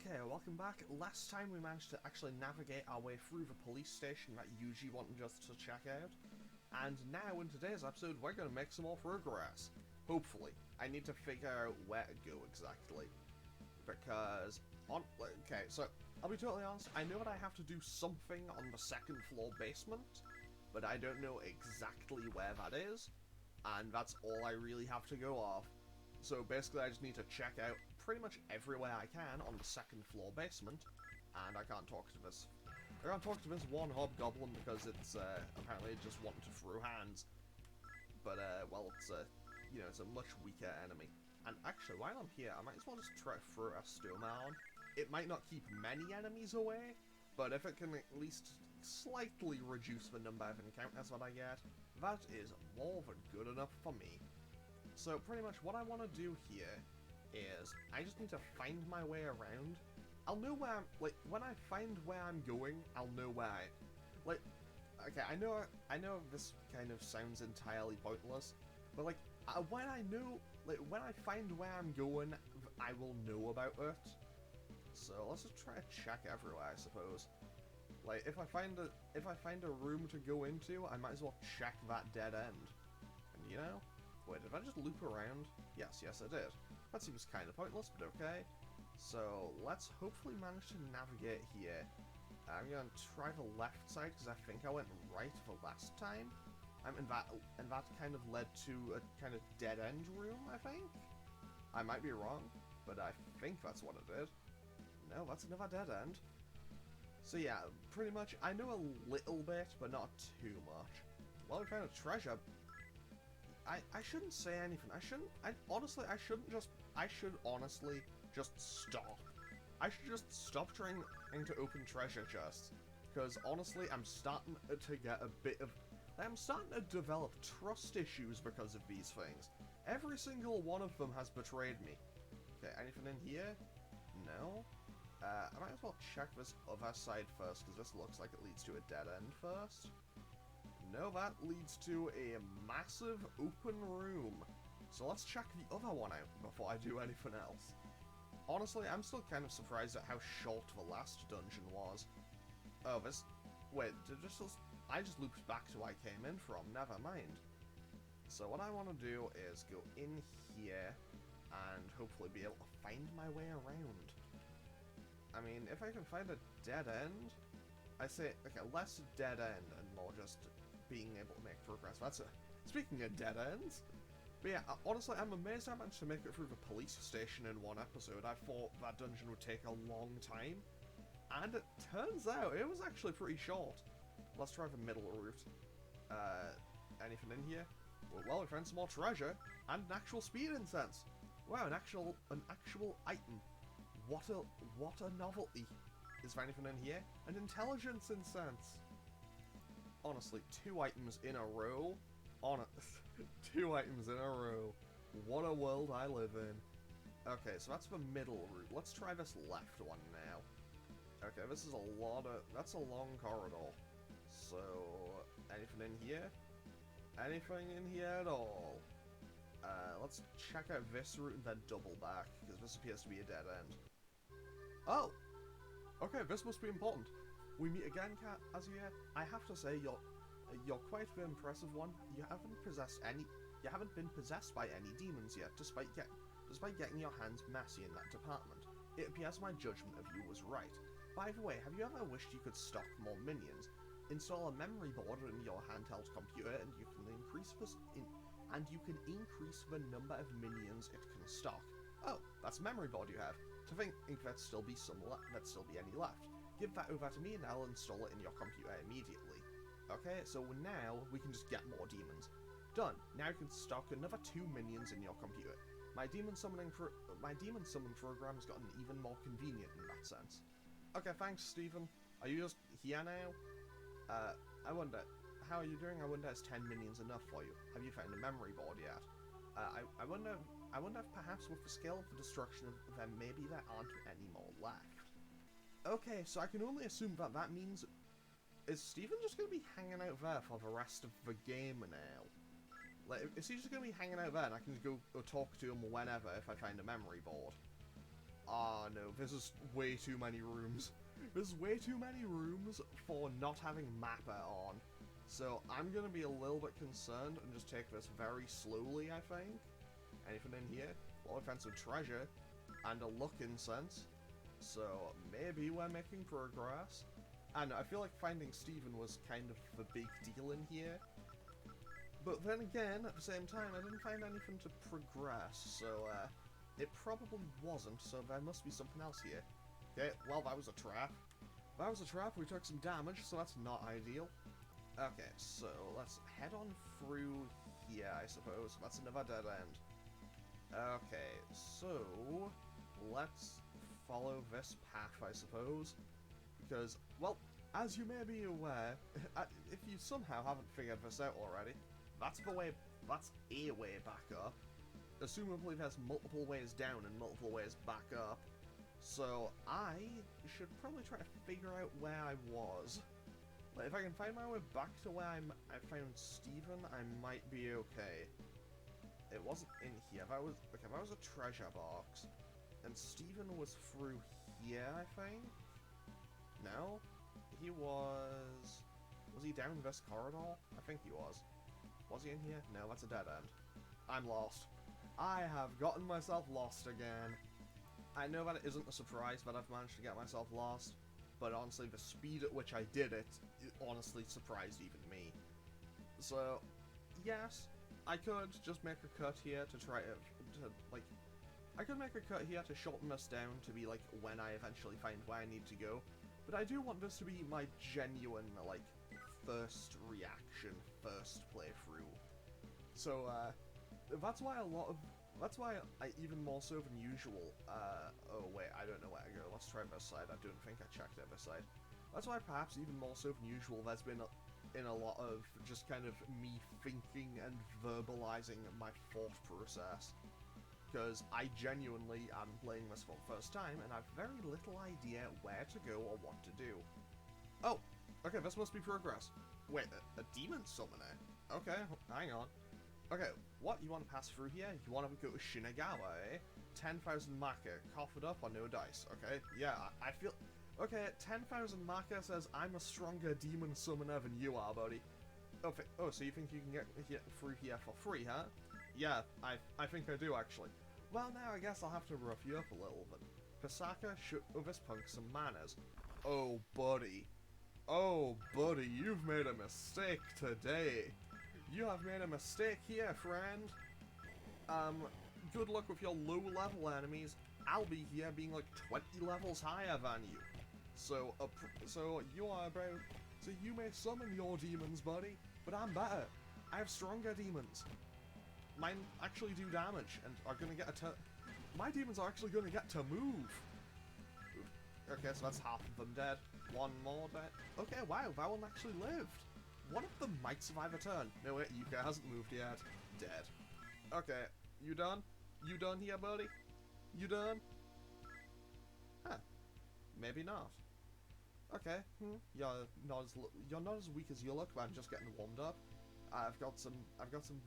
Okay, welcome back. Last time we managed to actually navigate our way through the police station that Yuji wanted us to check out. And now, in today's episode, we're going to make some more progress. Hopefully. I need to figure out where to go exactly. Because, okay, so, I'll be totally honest, I know that I have to do something on the second floor basement, but I don't know exactly where that is, and that's all I really have to go off. So basically I just need to check out pretty much everywhere I can on the second floor basement, and I can't talk to this one hobgoblin because it's apparently just wanting to throw hands. But well, it's you know, it's a much weaker enemy. And actually, while I'm here, I might as well just try to throw a stoma on. It might not keep many enemies away, but if it can at least slightly reduce the number of encounters that I get, that is more than good enough for me. So pretty much what I want to do here is I just need to find my way around. I'll know where I'm, like, when I find where I'm going, I'll know where okay, I know this kind of sounds entirely pointless, but like, when I find where I'm going, I will know about it. So let's just try to check everywhere, I suppose. Like, if I find a room to go into, I might as well check that dead end. And you know? Wait, did I just loop around? Yes, I did. That seems kind of pointless, but okay. So, let's hopefully manage to navigate here. I'm going to try the left side, because I think I went right the last time. And that kind of led to a kind of dead-end room, I think? I might be wrong, but I think that's what it did. No, that's another dead end. So yeah, pretty much, I know a little bit, but not too much. Well, we found a treasure. I shouldn't say anything. I should honestly just stop. I should just stop trying to open treasure chests. Because honestly, I'm starting to develop trust issues because of these things. Every single one of them has betrayed me. Okay, anything in here? No? I might as well check this other side first, because this looks like it leads to a dead end first. No, that leads to a massive open room. So let's check the other one out before I do anything else. Honestly, I'm still kind of surprised at how short the last dungeon was. Oh, wait, I just looped back to where I came in from, never mind. So what I want to do is go in here and hopefully be able to find my way around. I mean, if I can find a dead end, I say, okay, less dead end and more just being able to make progress. Speaking of dead ends, but yeah, honestly, I'm amazed I managed to make it through the police station in one episode. I thought that dungeon would take a long time, and it turns out it was actually pretty short. Let's try the middle route. Anything in here? Well, we found some more treasure, and an actual speed incense. Wow, an actual item. What a novelty. Is there anything in here? An intelligence incense. Honestly, 2 items in a row. 2 items in a row. What a world I live in. Okay, so that's the middle route. Let's try this left one now. Okay, this is that's a long corridor. So, anything in here? Anything in here at all? Let's check out this route and then double back, because this appears to be a dead end. Oh! Okay, this must be important. We meet again, Kazuya. I have to say, you're quite the impressive one. You haven't been possessed by any demons yet, despite getting your hands messy in that department. It appears my judgment of you was right. By the way, have you ever wished you could stock more minions? Install a memory board in your handheld computer, and you can increase the number of minions it can stock. Oh, that's a memory board you have. To think there'd still be any left. Give that over to me and I'll install it in your computer immediately. Okay, so now we can just get more demons. Done. Now you can stock another 2 minions in your computer. My demon summon program has gotten even more convenient in that sense. Okay, thanks, Stephen. Are you just here now? I wonder, how are you doing? I wonder, is 10 minions enough for you? Have you found a memory board yet? I wonder if perhaps with the scale of the destruction of them, maybe there aren't any more left. Okay, so I can only assume that means... Is Stephen just going to be hanging out there for the rest of the game now? Like, is he just going to be hanging out there and I can just go talk to him whenever if I find a memory board? Ah, no, this is way too many rooms. There's way too many rooms for not having mapper on. So I'm gonna be a little bit concerned and just take this very slowly, I think. Anything in here? Well, we found some treasure and a luck incense. So maybe we're making progress. And I feel like finding Steven was kind of the big deal in here. But then again, at the same time, I didn't find anything to progress, so it probably wasn't, so there must be something else here. Okay, well, that was a trap. That was a trap, we took some damage, so that's not ideal. Okay, so let's head on through here, I suppose. That's another dead end. Okay, so let's follow this path, I suppose. Because, well, as you may be aware, if you somehow haven't figured this out already, that's a way back up. Assumably there's multiple ways down and multiple ways back up. So I should probably try to figure out where I was. Like, if I can find my way back to where I found Steven, I might be okay. It wasn't in here. That was a treasure box. And Steven was through here, I think? No? He was... Was he down this corridor? I think he was. Was he in here? No, that's a dead end. I'm lost. I have gotten myself lost again. I know that it isn't a surprise that I've managed to get myself lost, but honestly, the speed at which I did it honestly surprised even me. So, yes, I could just make a cut here to try to like... I could make a cut here to shorten this down to be, like, when I eventually find where I need to go, but I do want this to be my genuine, like, first reaction, first playthrough. So, that's why I even more so than usual, oh wait, I don't know where to go, let's try this side, I don't think I checked this side. That's why perhaps even more so than usual there's been in a lot of just kind of me thinking and verbalizing my thought process. Because I genuinely am playing this for the first time and have very little idea where to go or what to do. Oh, okay, this must be progress. Wait, a demon summoner? Okay, hang on. Okay, what, you want to pass through here? You want to go to Shinagawa, eh? 10,000 Maka, cough it up on no dice, okay? Yeah, I feel... Okay, 10,000 Maka says I'm a stronger demon summoner than you are, buddy. Oh, so you think you can get through here for free, huh? Yeah, I think I do, actually. Well, now I guess I'll have to rough you up a little bit. Pasaka should owe this punk some manners. Oh, buddy. Oh, buddy, you've made a mistake today. You have made a mistake here, friend. Good luck with your low-level enemies. I'll be here being like 20 levels higher than you. So you may summon your demons, buddy, but I'm better. I have stronger demons. Mine actually do damage and are gonna get my demons are actually gonna get to move. Okay, so that's half of them dead. One more dead. Okay, wow, that one actually lived. One of them might survive a turn. No, wait, Yuka hasn't moved yet. Dead. Okay, you done? You done here, buddy? You done? Huh. Maybe not. Okay, you're not as weak as you look, but I'm just getting warmed up. I've got some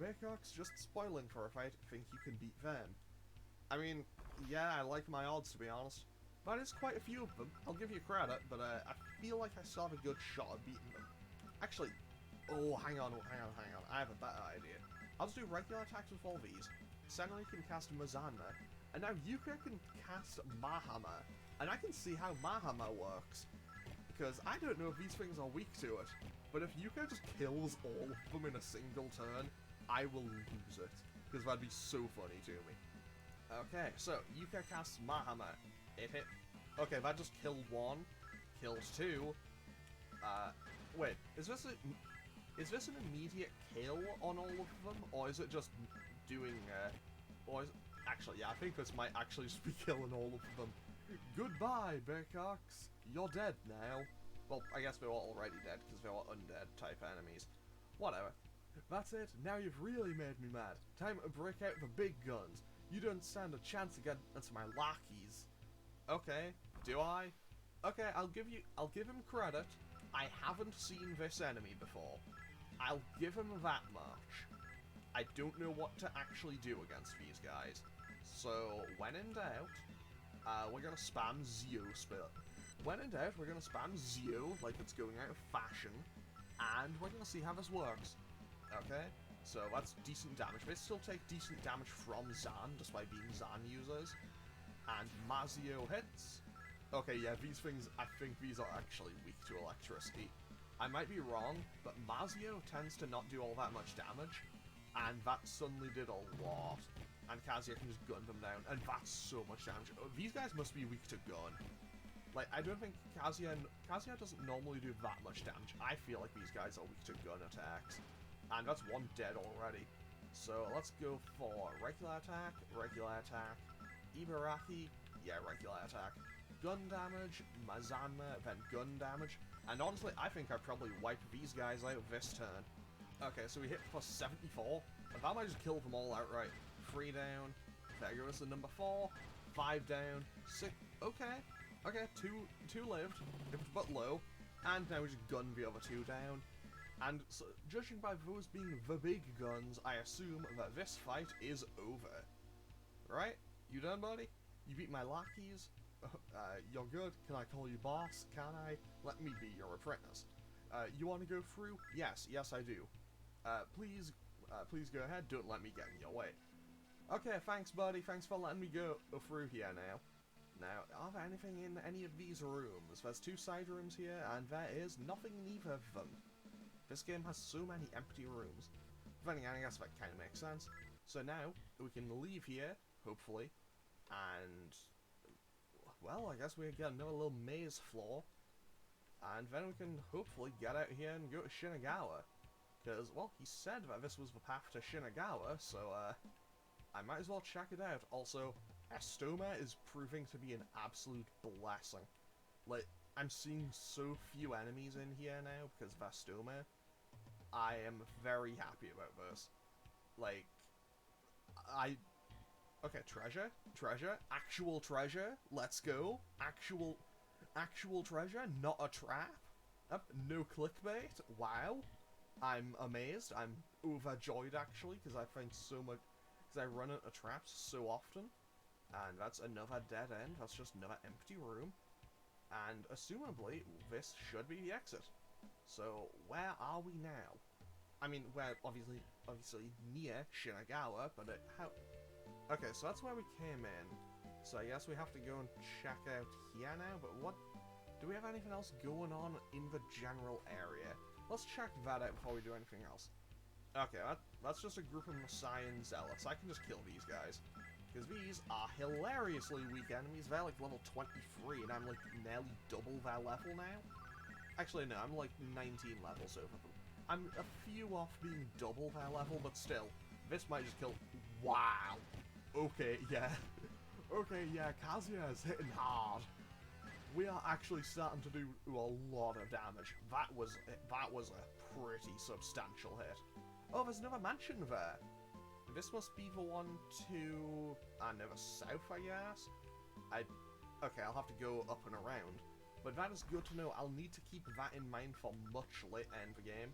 Baycocks just spoiling for a fight. Think you can beat them? I mean, yeah, I like my odds, to be honest. That is quite a few of them. I'll give you credit, but I feel like I still have a good shot at beating them. Actually, oh, hang on. I have a better idea. I'll just do regular attacks with all these. Senri can cast Mazana, and now Yuka can cast Mahama, and I can see how Mahama works. Because I don't know if these things are weak to it, but if Yuka just kills all of them in a single turn, I will lose it. Because that'd be so funny to me. Okay, so Yuka casts Mahama. It hit. Okay, that just killed one. Kills two. Wait, is this an immediate kill on all of them, or is it just doing? Actually, yeah, I think this might actually just be killing all of them. Goodbye, Baycocks. You're dead now. Well, I guess they were already dead because they were undead type enemies. Whatever. That's it. Now you've really made me mad. Time to break out the big guns. You don't stand a chance against my lackeys. Okay, do I? Okay, I'll give him credit. I haven't seen this enemy before. I'll give him that much. I don't know what to actually do against these guys. So, when in doubt, we're gonna spam Zio spit. When in doubt, we're gonna spam Zio like it's going out of fashion, and we're gonna see how this works. Okay, so that's decent damage. They still take decent damage from Zan, despite being Zan users. And Mazio hits. Okay, yeah, these things, I think these are actually weak to electricity. I might be wrong, but Mazio tends to not do all that much damage, and that suddenly did a lot. And Kazuya can just gun them down, and that's so much damage. Oh, these guys must be weak to gun. Like, I don't think Kazuya doesn't normally do that much damage. I feel like these guys are weak to gun attacks. And that's one dead already. So let's go for regular attack, Ibaraki, yeah, regular attack. Gun damage, Mazanma, then gun damage. And honestly, I think I'd probably wipe these guys out this turn. Okay, so we hit for 74. And that might just kill them all outright. 3 down. There goes the number 4. 5 down. 6. Okay. Okay, 2 lived, but low. And now we just gun the other 2 down. And so, judging by those being the big guns, I assume that this fight is over. Right? You done, buddy? You beat my lackeys? You're good. Can I call you boss? Can I? Let me be your apprentice. You want to go through? Yes, I do. Please go ahead. Don't let me get in your way. Okay, thanks, buddy. Thanks for letting me go through here now. Now, are there anything in any of these rooms? There's 2 side rooms here, and there is nothing in either of them. This game has so many empty rooms. But then again, I guess that kind of makes sense. So now, we can leave here, hopefully, and, well, I guess we get another little maze floor, and then we can hopefully get out here and go to Shinagawa. Because, well, he said that this was the path to Shinagawa, so, I might as well check it out. Also, Estoma is proving to be an absolute blessing. Like, I'm seeing so few enemies in here now because of Estoma. I am very happy about this. Like, okay, treasure, actual treasure, let's go. Actual treasure, not a trap. No clickbait, wow. I'm amazed, I'm overjoyed actually, because I find so much, because I run into traps so often. And that's another dead end, that's just another empty room. And assumably, this should be the exit. So, where are we now? I mean, we're obviously near Shinagawa, but how... Okay, so that's where we came in. So I guess we have to go and check out here now, but what... Do we have anything else going on in the general area? Let's check that out before we do anything else. Okay, that's just a group of Messiah Zealots. I can just kill these guys. Because these are hilariously weak enemies. They're like level 23, and I'm like nearly double their level now. Actually, no, I'm like 19 levels over them. I'm a few off being double their level, but still, this might just kill... Wow! Okay, yeah. Okay, yeah, Kazuya is hitting hard. We are actually starting to do a lot of damage. That was a pretty substantial hit. Oh, there's another mansion there. This must be the one to... no, the south, I guess? Okay, I'll have to go up and around. But that is good to know. I'll need to keep that in mind for much later in the game.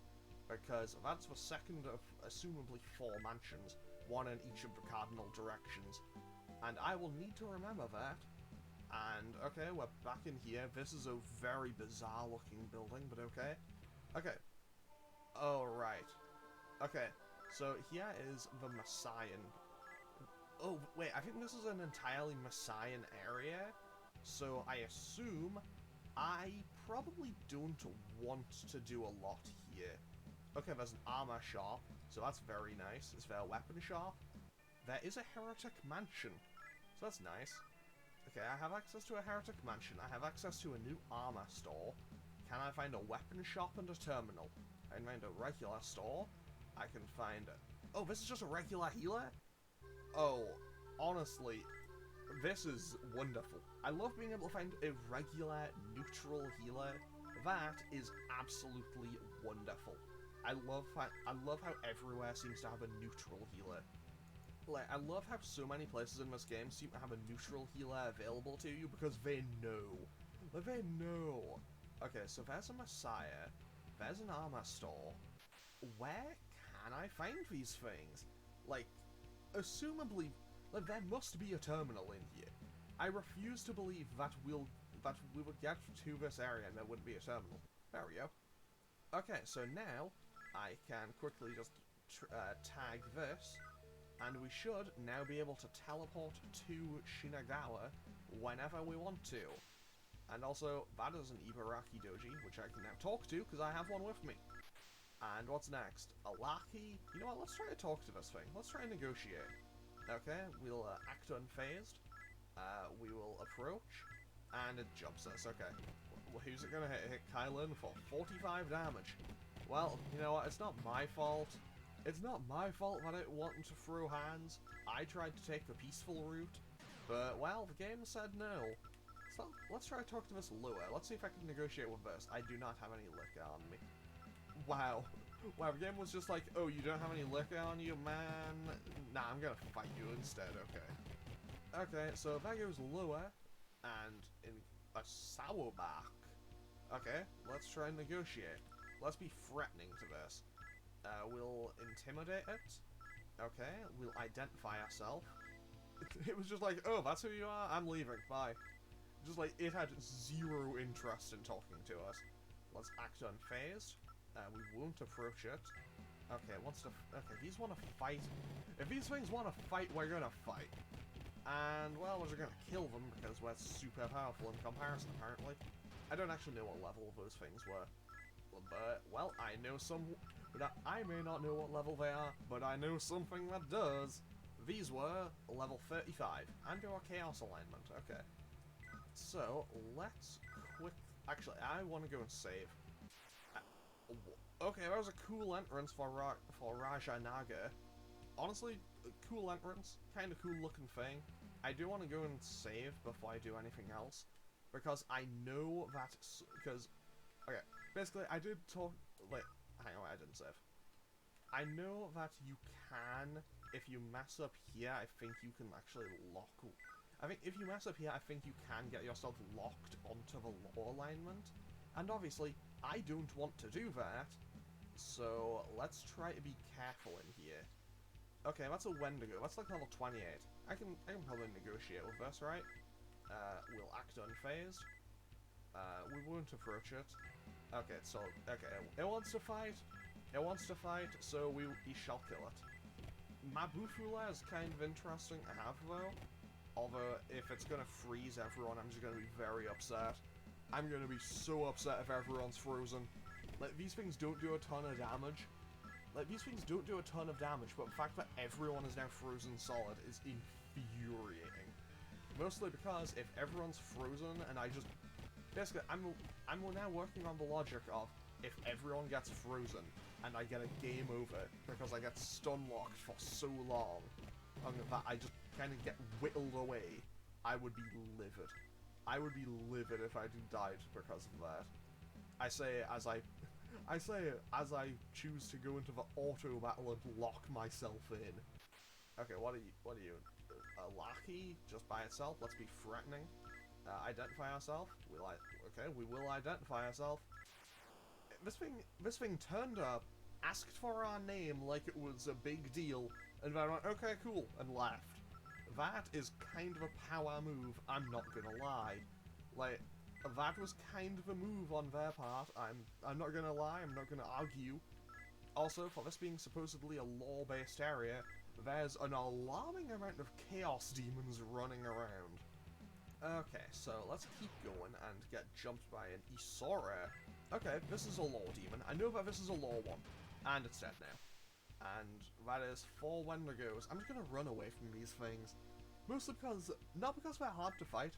Because that's the second of, assumably, 4 mansions. One in each of the cardinal directions. And I will need to remember that. And, okay, we're back in here. This is a very bizarre looking building, but okay. Okay. Oh, right. Okay. So here is the Messiah. Oh, wait, I think this is an entirely Messiah area. So I assume I probably don't want to do a lot here. Okay, there's an armor shop, so that's very nice. Is there a weapon shop? There is a heretic mansion, so that's nice. Okay, I have access to a heretic mansion. I have access to a new armor store. Can I find a weapon shop and a terminal? I can find a regular store. I can find... Oh, this is just a regular healer? Oh, honestly, this is wonderful. I love being able to find a regular, neutral healer. That is absolutely wonderful. I love how everywhere seems to have a neutral healer. Like, I love how so many places in this game seem to have a neutral healer available to you because they know. They know. Okay, so there's a Messiah. There's an armor store. Where can I find these things? Like, assumably, like, there must be a terminal in here. I refuse to believe that we would get to this area and there wouldn't be a terminal. There we go. Okay, so now I can quickly just tag this, and we should now be able to teleport to Shinagawa whenever we want to. And also, that is an Ibaraki Doji, which I can now talk to, because I have one with me. And what's next? A Laki? You know what, let's try to talk to this thing. Let's try and negotiate. Okay, we'll act unfazed. We will approach, and it jumps us. Okay, who's it gonna hit? Hit Kylan for 45 damage. Well, you know what, it's not my fault. It's not my fault that it wanted to throw hands. I tried to take the peaceful route, but, well, the game said no. So, let's try to talk to this lure. Let's see if I can negotiate with this. I do not have any liquor on me. Wow. Wow, the game was just like, oh, you don't have any liquor on you, man? Nah, I'm gonna fight you instead, okay. Okay, so there goes lure, and in a sourback. Okay, let's try and negotiate. Let's be threatening to this. We'll intimidate it. Okay, we'll identify ourselves. It was just like, oh, that's who you are? I'm leaving, bye. Just like, it had zero interest in talking to us. Let's act unfazed. We won't approach it. Okay, okay, these want to fight. If these things want to fight, we're gonna fight. And, well, we're gonna kill them because we're super powerful in comparison, apparently. I don't actually know what level those things were. But, well, I know some... But I may not know what level they are, but I know something that does. These were level 35. And do a Chaos alignment, okay. So, let's Actually, I want to go and save. Okay, that was a cool entrance for Raja Naga. Honestly, cool entrance, kind of cool looking thing. I do want to go and save before I do anything else, because I know that, okay, basically I did talk, wait, hang on, I didn't save. I know that you can, if you mess up here, I think you can actually I think if you mess up here, I think you can get yourself locked onto the law alignment, and obviously, I don't want to do that, so let's try to be careful in here. Okay, that's a Wendigo. That's like level 28. I can probably negotiate with this, right? We'll act unfazed. We won't approach it. Okay, so it wants to fight. It wants to fight, so we shall kill it. Mabufula is kind of interesting to have though. Although if it's gonna freeze everyone, I'm just gonna be very upset. I'm gonna be so upset if everyone's frozen. Like, these things don't do a ton of damage. Like, these things don't do a ton of damage, but the fact that everyone is now frozen solid is infuriating. Mostly because if everyone's frozen and I just... Basically, I'm now working on the logic of if everyone gets frozen and I get a game over because I get stun locked for so long and that I just kind of get whittled away, I would be livid. I would be livid if I died because of that. I say as I choose to go into the auto battle and lock myself in. Okay, what are you? A Laki just by itself? Let's be threatening. Identify ourselves. Okay, we will identify ourselves. This thing turned up, asked for our name like it was a big deal, and then went, okay, cool, and left. That is kind of a power move, I'm not gonna lie. Like, that was kind of a move on their part, I'm not gonna lie, I'm not gonna argue. Also, for this being supposedly a lore-based area, there's an alarming amount of chaos demons running around. Okay, so let's keep going and get jumped by an Isora. Okay, this is a lore demon, I know that this is a lore one, and it's dead now. And that is 4 Wendigos. I'm just gonna run away from these things. Mostly because, not because they're hard to fight.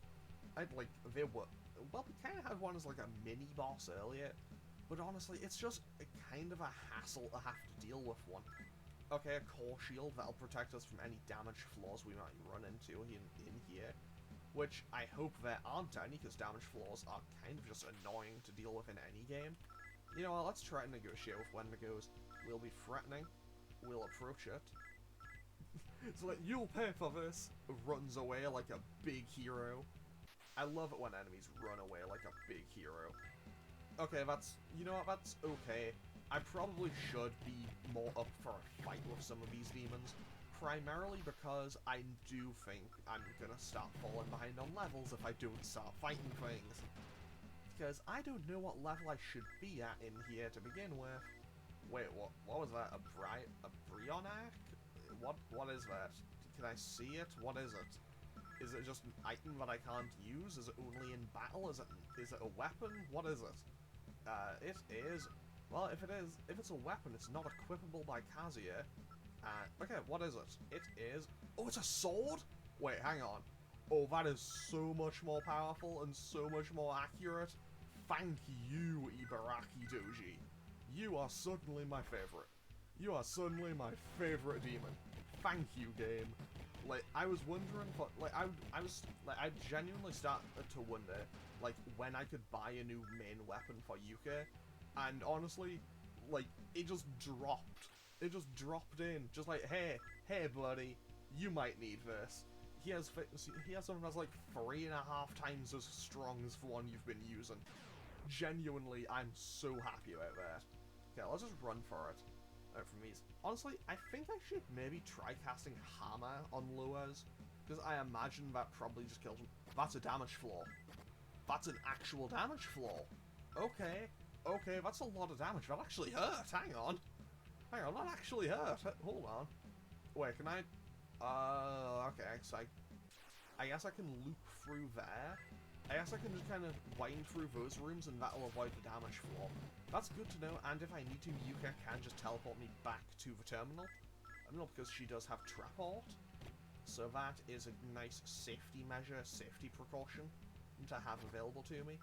They were, well, we kind of had one as like a mini-boss earlier. But honestly, it's just kind of a hassle to have to deal with one. Okay, a core shield that'll protect us from any damage flaws we might run into in here. Which I hope there aren't any, because damage flaws are kind of just annoying to deal with in any game. You know what, let's try and negotiate with Wendigos. We'll be threatening. We'll approach it. It's like, you'll pay for this. Runs away like a big hero. I love it when enemies run away like a big hero. Okay, you know what, that's okay. I probably should be more up for a fight with some of these demons. primarily because I do think I'm gonna start falling behind on levels if I don't start fighting things. Because I don't know what level I should be at in here to begin with. Wait, what was that? A Brionac? What is that? Can I see it? What is it? Is it just an item that I can't use? Is it only in battle? Is it a weapon? What is it? It is... Well, if it's a weapon, it's not equipable by Kazuya. Okay, what is it? It is... Oh, it's a sword? Wait, hang on. Oh, that is so much more powerful and so much more accurate. Thank you, Ibaraki Doji. You are certainly my favorite. You are certainly my favorite demon. Thank you, game. Like, I was wondering, but like, I genuinely started to wonder, like, when I could buy a new main weapon for Yuka, and honestly, like, it just dropped. It just dropped in, just like, hey, buddy, you might need this. He has something that's like 3.5 times as strong as the one you've been using. Genuinely, I'm so happy about that. Okay, let's just run for it. From these. Honestly, I think I should maybe try casting Hammer on Luas, because I imagine that probably just kills him. That's a damage flaw. That's an actual damage flaw. Okay, that's a lot of damage. That actually hurt. Hang on, that actually hurt. Hold on. Wait, can I? Okay, so I guess I can loop through there. I guess I can just kind of wind through those rooms and that'll avoid the damage flaw. That's good to know, and if I need to, Yuka can just teleport me back to the terminal. I don't know, because she does have Traport. So that is a nice safety measure, safety precaution to have available to me.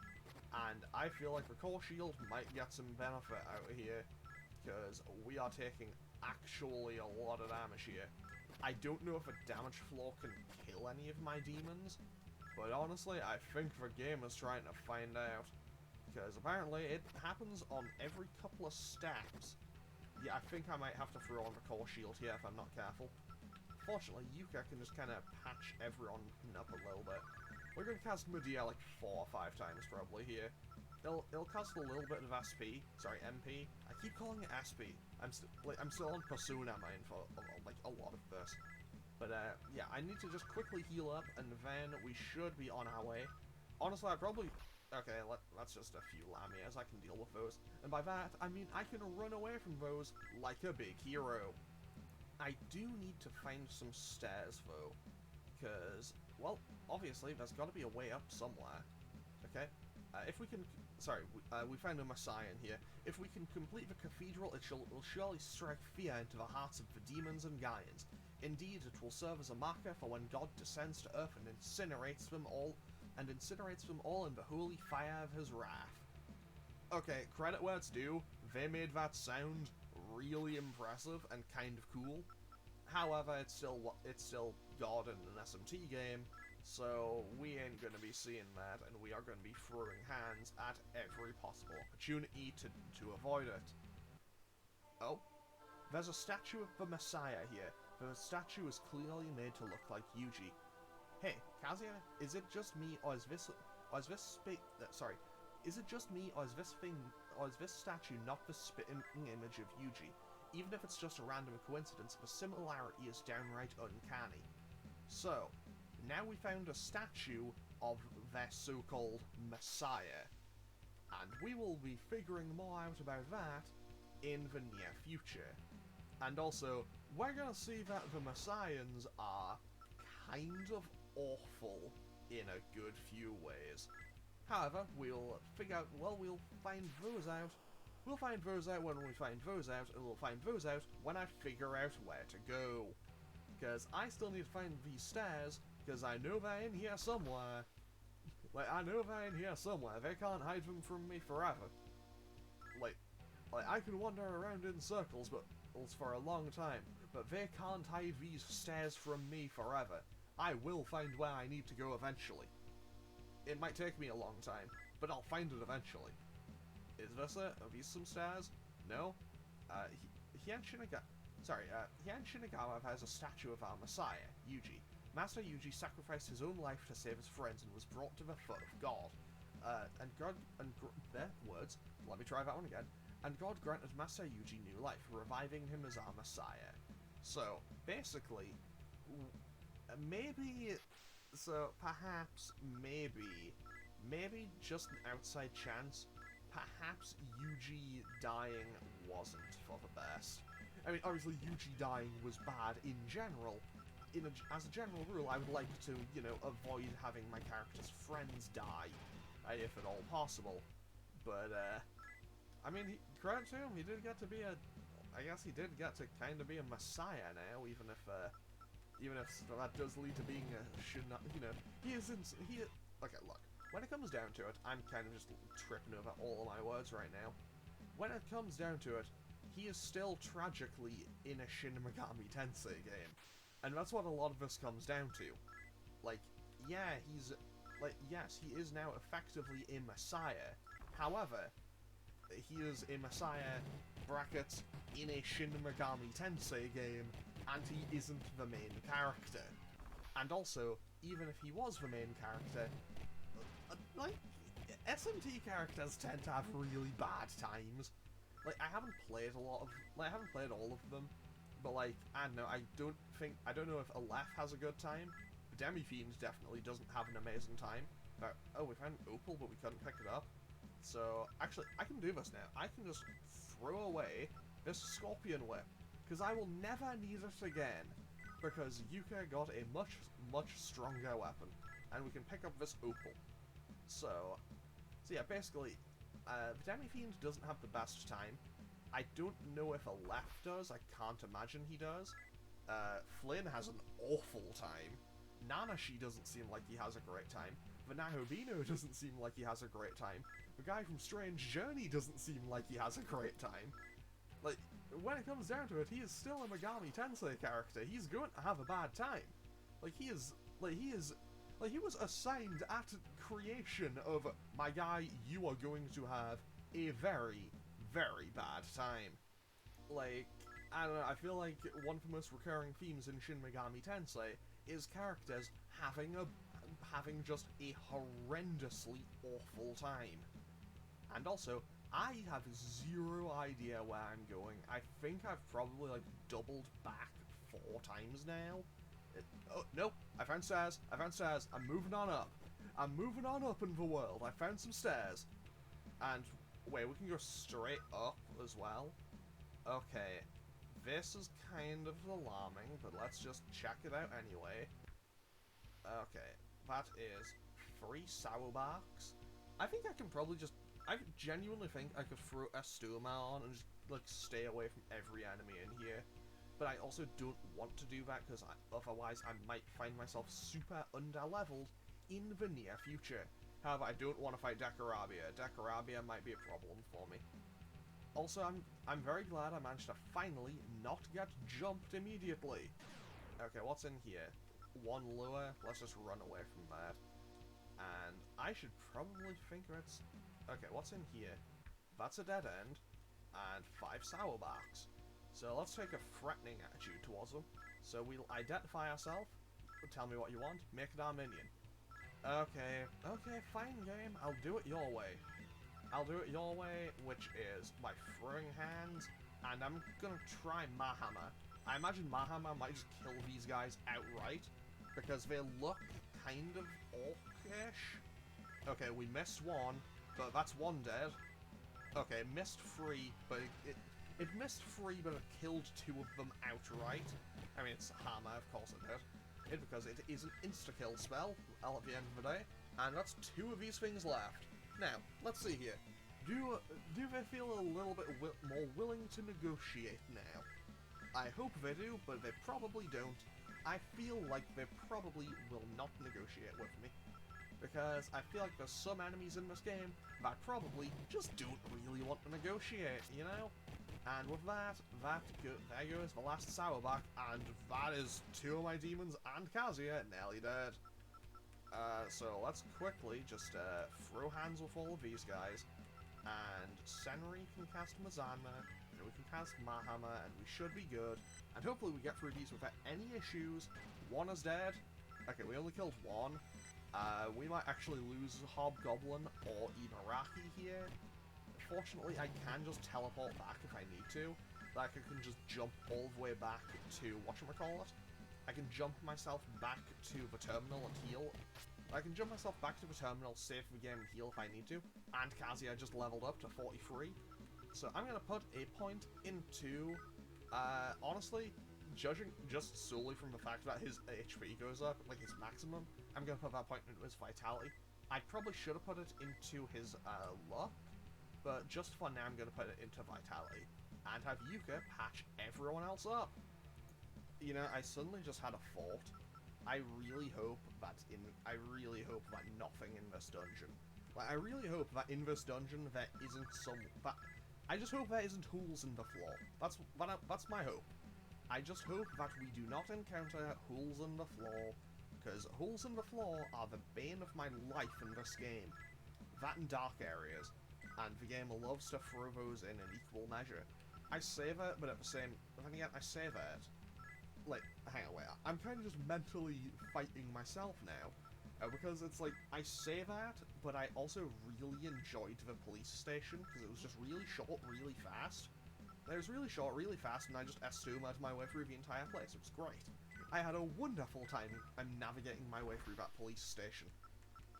And I feel like the core shield might get some benefit out of here, because we are taking actually a lot of damage here. I don't know if a damage flaw can kill any of my demons, but honestly, I think the game is trying to find out. Because apparently it happens on every couple of steps. Yeah, I think I might have to throw on the core shield here if I'm not careful. Fortunately, Yuka can just kind of patch everyone up a little bit. We're going to cast Medea like 4 or 5 times probably here. It'll cost a little bit of SP. Sorry, MP. I keep calling it SP. I'm still on Persona mine for like a lot of this. But yeah, I need to just quickly heal up, and then we should be on our way. Honestly, I probably... Okay, that's just a few Lamias, I can deal with those. And by that, I mean I can run away from those like a big hero. I do need to find some stairs, though. Because, well, obviously, there's got to be a way up somewhere. Okay? If we can... Sorry, we found a Messiah in here. If we can complete the cathedral, it will surely strike fear into the hearts of the demons and Gaians. Indeed, it will serve as a marker for when God descends to Earth and incinerates them all in the holy fire of his wrath. Okay, credit where it's due, they made that sound really impressive and kind of cool. However, it's still God in an SMT game, so we ain't gonna be seeing that, and we are gonna be throwing hands at every possible opportunity to avoid it. Oh, there's a statue of the Messiah here. The statue is clearly made to look like Yuji. Hey, Kazuya, is it just me, or is this statue not the spitting image of Yuji? Even if it's just a random coincidence, the similarity is downright uncanny. So, now we found a statue of their so-called Messiah, and we will be figuring more out about that in the near future. And also, we're gonna see that the Messiahs are kind of awful in a good few ways. However, we'll find those out. We'll find those out when we find those out, and we'll find those out when I figure out where to go. Because I still need to find these stairs, because I know they're in here somewhere. I know they're in here somewhere. They can't hide them from me forever. Like I can wander around in circles, for a long time, but they can't hide these stairs from me forever. I will find where I need to go eventually. It might take me a long time, but I'll find it eventually. Is this it? Are these some stairs? No? Heian Shinagawa has a statue of our Messiah, Yuji. Master Yuji sacrificed his own life to save his friends and was brought to the foot of God. Let me try that one again. And God granted Master Yuji new life, reviving him as our Messiah. So, basically, maybe, so perhaps, maybe just an outside chance, perhaps Yuji dying wasn't for the best. I mean, obviously Yuji dying was bad in general. As a general rule, I would like to, you know, avoid having my character's friends die, if at all possible. But, I mean, credit to him, he did get to be I guess he did get to kind of be a messiah now, even if that does lead to being you know, okay, look, when it comes down to it, I'm kind of just tripping over all of my words right now. When it comes down to it, he is still tragically in a Shin Megami Tensei game. And that's what a lot of this comes down to. Like, yeah, yes, he is now effectively a messiah. However, he is a messiah, brackets, in a Shin Megami Tensei game, and he isn't the main character. And also, even if he was the main character, like, SMT characters tend to have really bad times. Like, I haven't played all of them, but like, I don't know, I don't know if Aleph has a good time. Demi-Fiend definitely doesn't have an amazing time. Oh, we found an opal, but we couldn't pick it up. So, actually, I can do this now. I can just throw away this Scorpion Whip, because I will never need it again, because Yuka got a much, much stronger weapon, and we can pick up this opal. So yeah, basically, Demi-Fiend doesn't have the best time. I don't know if Aleph does, I can't imagine he does. Flynn has an awful time. Nanashi doesn't seem like he has a great time. Vanahobino doesn't seem like he has a great time. The guy from Strange Journey doesn't seem like he has a great time. Like, when it comes down to it, he is still a Megami Tensei character. He's going to have a bad time. He was assigned at creation of, my guy, you are going to have a very, very bad time. Like, I don't know, I feel like one of the most recurring themes in Shin Megami Tensei is characters having just a horrendously awful time. And also, I have zero idea where I'm going. I think I've probably, like, doubled back 4 times now. Oh, nope, I found stairs, I'm moving on up. I'm moving on up in the world, I found some stairs. And, wait, we can go straight up as well? Okay, this is kind of alarming, but let's just check it out anyway. Okay, that is 3 sour barks. I think I can probably just, I genuinely think I could throw a stoma on and just, like, stay away from every enemy in here. But I also don't want to do that, because otherwise I might find myself super underleveled in the near future. However, I don't want to fight Dekarabia. Dekarabia might be a problem for me. Also, I'm very glad I managed to finally not get jumped immediately. Okay, what's in here? 1 lure. Let's just run away from that. And I should probably think it's... Okay, what's in here? That's a dead end. And 5 sour barks. So let's take a threatening attitude towards them. So we'll identify ourselves, tell me what you want, make it our minion. Okay, fine game, I'll do it your way. I'll do it your way, which is by throwing hands, and I'm gonna try Mahammer. I imagine Mahammer might just kill these guys outright, because they look kind of orcish. Okay, we missed 1, but that's 1 dead. Okay, missed 3, but it missed 3, but it killed 2 of them outright. I mean, it's hammer, of course it did. Because it is an insta-kill spell, at the end of the day. And that's 2 of these things left. Now, let's see here. Do they feel a little bit more willing to negotiate now? I hope they do, but they probably don't. I feel like they probably will not negotiate with me. Because I feel like there's some enemies in this game that probably just don't really want to negotiate, you know? And with that, there goes the last sourback, and that is 2 of my demons and Kazuya nearly dead. So let's quickly just throw hands with all of these guys, and Senri can cast Mazana, and we can cast Mahammer, and we should be good. And hopefully we get through these without any issues. 1 is dead. Okay, we only killed 1. We might actually lose Hobgoblin or Ibaraki here. Fortunately, I can just teleport back if I need to. that I can just jump all the way back to, whatchamacallit? I can jump myself back to the terminal and heal. I can jump myself back to the terminal, save the game and heal if I need to. And Kazuya just leveled up to 43. So I'm going to put a point into, honestly, judging just solely from the fact that his HP goes up, like his maximum, I'm going to put that point into his vitality. I probably should have put it into his luck, but just for now I'm going to put it into vitality. And have Yuka patch everyone else up. You know, I suddenly just had a thought. I really hope that nothing in this dungeon. Like, I really hope that in this dungeon there isn't I just hope there isn't holes in the floor. That's my hope. I just hope that we do not encounter holes in the floor, because holes in the floor are the bane of my life in this game. That and dark areas, and the game loves to throw those in equal measure. I save it, but then again, I save it. Like, hang on, wait, I'm kind of just mentally fighting myself now. Because it's like, I say that, but I also really enjoyed the police station, because it was just really short, really fast. It was really short, really fast, and I just assumed my way through the entire place. It was great. I had a wonderful time navigating my way through that police station.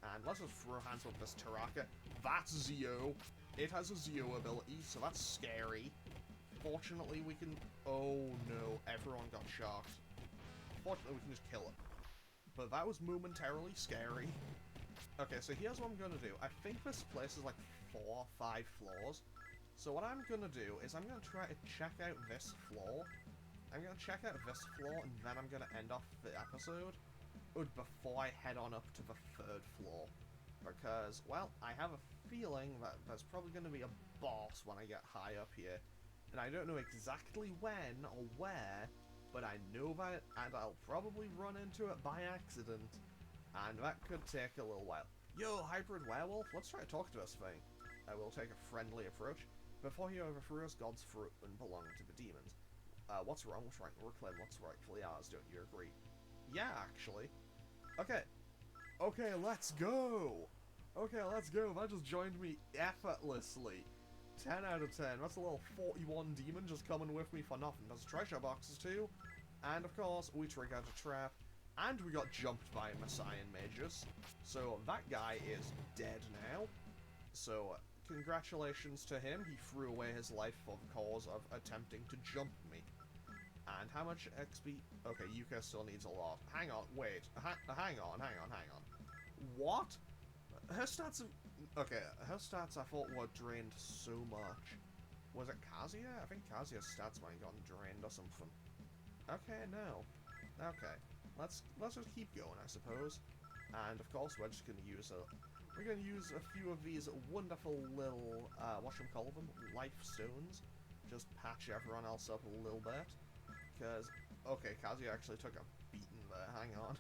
And let's just throw hands with this Taraka. That's Zio. It has a Zio ability, so that's scary. Fortunately, we can... Oh no, everyone got shot. Fortunately, we can just kill it. But that was momentarily scary. Okay, so here's what I'm gonna do. I think this place is like 4 or 5 floors. So what I'm gonna do is I'm gonna try to check out this floor. I'm gonna check out this floor, and then I'm gonna end off the episode before I head on up to the 3rd floor. Because, well, I have a feeling that there's probably gonna be a boss when I get high up here. And I don't know exactly when or where, but I know that, and I'll probably run into it by accident. And that could take a little while. Yo, hybrid werewolf, let's try to talk to this thing. I will take a friendly approach. Before he overthrew us, God's fruit and belonged to the demons. What's wrong with trying to reclaim what's rightfully ours, don't you agree? Yeah, actually. Okay. Okay, let's go! Okay, let's go. That just joined me effortlessly. 10 out of 10. That's a little 41 demon just coming with me for nothing. There's treasure boxes too. And of course, we triggered a trap. And we got jumped by Messiah Magus. So that guy is dead now. So congratulations to him. He threw away his life for the cause of attempting to jump me. And how much XP? Okay, Yuka still needs a lot. Hang on, wait. Hang on. What? Her stats... Okay, her stats I thought were drained so much. Was it Kazuya? I think Kazuya's stats might have gotten drained or something. Okay, no. Okay. Let's just keep going, I suppose. And of course we're just gonna use a few of these wonderful little whatchamacallem, life stones. Just patch everyone else up a little bit. Because okay, Kazuya actually took a beating there. Hang on.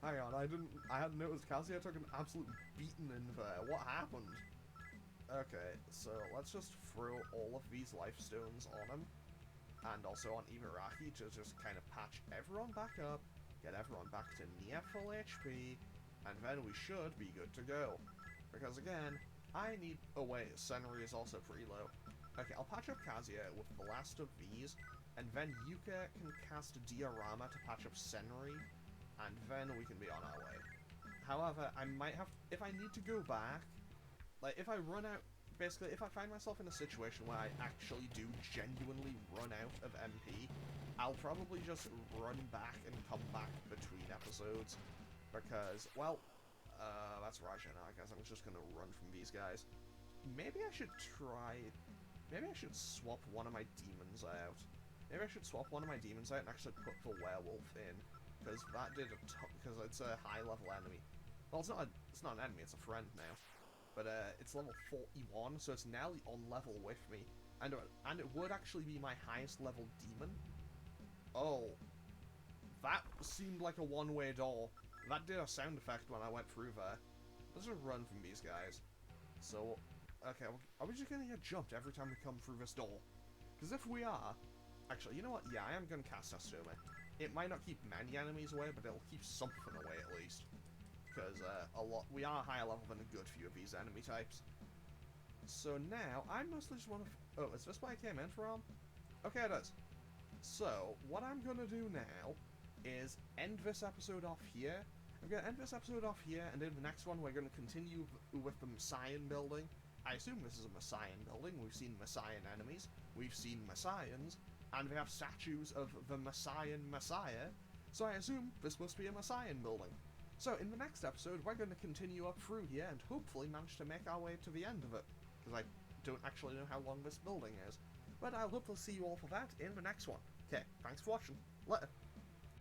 Hang on, I hadn't noticed Kazuya took an absolute beating in there. What happened? Okay, so let's just throw all of these life stones on him. And also on Ibaraki to just kind of patch everyone back up, get everyone back to near full HP, and then we should be good to go. Because again, I need... Oh wait, Senri is also pretty low. Okay, I'll patch up Kazuya with the last of these, and then Yuka can cast a diorama to patch up Senri, and then we can be on our way. However, I might have... If I need to go back, like, if I run out... Basically, if I find myself in a situation where I actually do genuinely run out of MP, I'll probably just run back and come back between episodes. Because, well, that's Raja now, I guess. I'm just gonna run from these guys. Maybe I should try... Maybe I should swap one of my demons out. Maybe I should swap one of my demons out and actually put the werewolf in. Because that did a ton... Because it's a high-level enemy. Well, it's not an enemy, it's a friend now. But it's level 41, so it's nearly on level with me. And it would actually be my highest level demon. Oh. That seemed like a one-way door. That did a sound effect when I went through there. Let's just run from these guys. So, okay, are we just gonna get jumped every time we come through this door? Because if we are... Actually, you know what? Yeah, I am gonna cast Asuma. It might not keep many enemies away, but it'll keep something away at least. Because we are higher level than a good few of these enemy types. So now, I mostly just want to... Oh, is this where I came in from? Okay, it does. So, what I'm gonna do now is end this episode off here. I'm gonna end this episode off here, and in the next one we're gonna continue with the Messian building. I assume this is a Messian building. We've seen Messian enemies, we've seen Messians, and we have statues of the Messian Messiah, so I assume this must be a Messian building. So in the next episode, we're going to continue up through here and hopefully manage to make our way to the end of it, because I don't actually know how long this building is. But I'll hopefully see you all for that in the next one. Okay, thanks for watching. Later.